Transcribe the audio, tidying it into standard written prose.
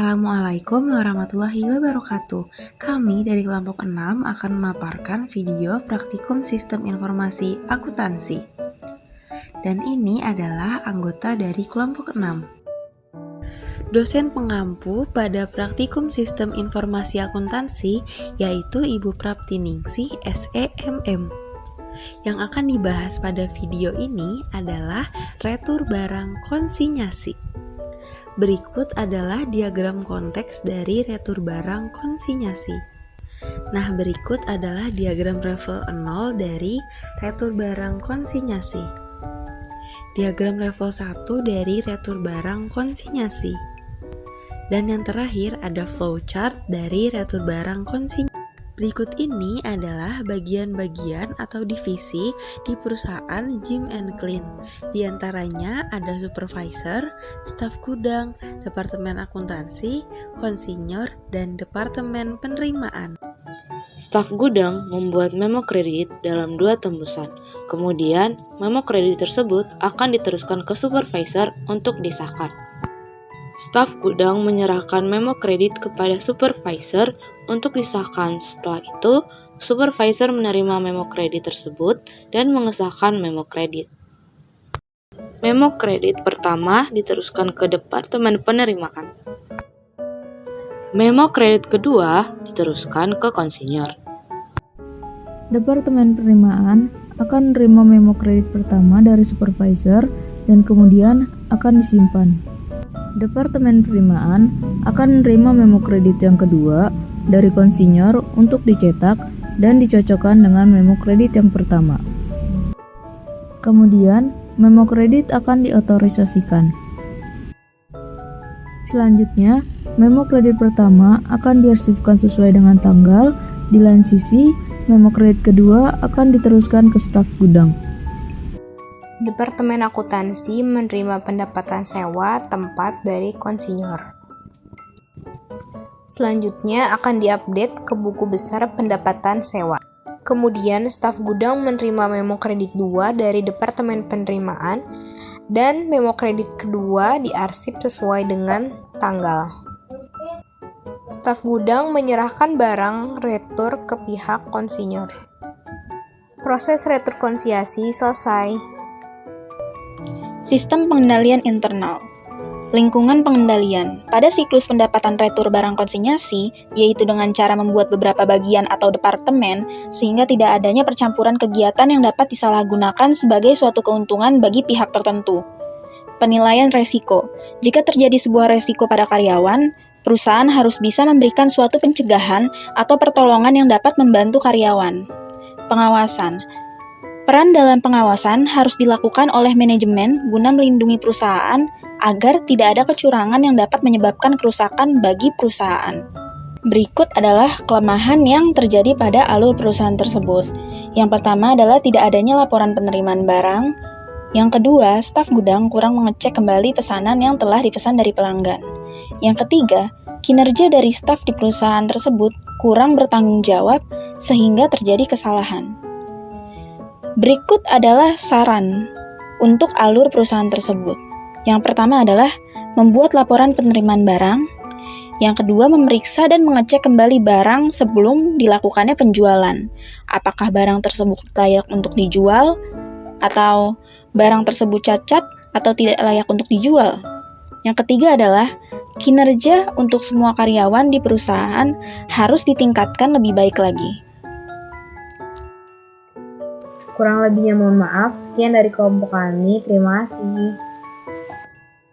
Assalamualaikum warahmatullahi wabarakatuh. Kami dari kelompok 6 akan memaparkan video praktikum sistem informasi akuntansi. Dan ini adalah anggota dari kelompok 6. Dosen pengampu pada praktikum sistem informasi akuntansi yaitu Ibu Praptiningsih SEMM. Yang akan dibahas pada video ini adalah retur barang konsinyasi. Berikut adalah diagram konteks dari retur barang konsinyasi. Nah, berikut adalah diagram level 0 dari retur barang konsinyasi. Diagram level 1 dari retur barang konsinyasi. Dan yang terakhir ada flowchart dari retur barang konsinyasi. Berikut ini adalah bagian-bagian atau divisi di perusahaan Jim & Clean. Di antaranya ada supervisor, staf gudang, departemen akuntansi, konsinyur, dan departemen penerimaan. Staf gudang membuat memo kredit dalam 2 tembusan. Kemudian, memo kredit tersebut akan diteruskan ke supervisor untuk disahkan. Staf gudang menyerahkan memo kredit kepada supervisor untuk disahkan. Setelah itu, supervisor menerima memo kredit tersebut dan mengesahkan memo kredit. Memo kredit pertama diteruskan ke departemen penerimaan. Memo kredit kedua diteruskan ke konsinyur. Departemen penerimaan akan menerima memo kredit pertama dari supervisor dan kemudian akan disimpan. Departemen penerimaan akan menerima memo kredit yang kedua dari konsinyur untuk dicetak dan dicocokkan dengan memo kredit yang pertama. Kemudian, memo kredit akan diotorisasikan. Selanjutnya, memo kredit pertama akan diarsipkan sesuai dengan tanggal. Di lain sisi, memo kredit kedua akan diteruskan ke staf gudang. Departemen akuntansi menerima pendapatan sewa tempat dari konsinyur. Selanjutnya akan diupdate ke buku besar pendapatan sewa. Kemudian staf gudang menerima memo kredit 2 dari departemen penerimaan dan memo kredit kedua diarsip sesuai dengan tanggal. Staf gudang menyerahkan barang retur ke pihak konsinyur. Proses retur konsinyasi selesai. Sistem pengendalian internal. Lingkungan pengendalian. Pada siklus pendapatan retur barang konsinyasi, yaitu dengan cara membuat beberapa bagian atau departemen, sehingga tidak adanya percampuran kegiatan yang dapat disalahgunakan sebagai suatu keuntungan bagi pihak tertentu. Penilaian resiko. Jika terjadi sebuah resiko pada karyawan, perusahaan harus bisa memberikan suatu pencegahan atau pertolongan yang dapat membantu karyawan. Pengawasan. Peran dalam pengawasan harus dilakukan oleh manajemen guna melindungi perusahaan agar tidak ada kecurangan yang dapat menyebabkan kerusakan bagi perusahaan. Berikut adalah kelemahan yang terjadi pada alur perusahaan tersebut. Yang pertama adalah tidak adanya laporan penerimaan barang. Yang kedua, staf gudang kurang mengecek kembali pesanan yang telah dipesan dari pelanggan. Yang ketiga, kinerja dari staf di perusahaan tersebut kurang bertanggung jawab sehingga terjadi kesalahan. Berikut adalah saran untuk alur perusahaan tersebut. Yang pertama adalah membuat laporan penerimaan barang. Yang kedua, memeriksa dan mengecek kembali barang sebelum dilakukannya penjualan. Apakah barang tersebut layak untuk dijual, atau barang tersebut cacat atau tidak layak untuk dijual. Yang ketiga adalah kinerja untuk semua karyawan di perusahaan harus ditingkatkan lebih baik lagi. Kurang lebihnya mohon maaf. Sekian dari kelompok kami. Terima kasih.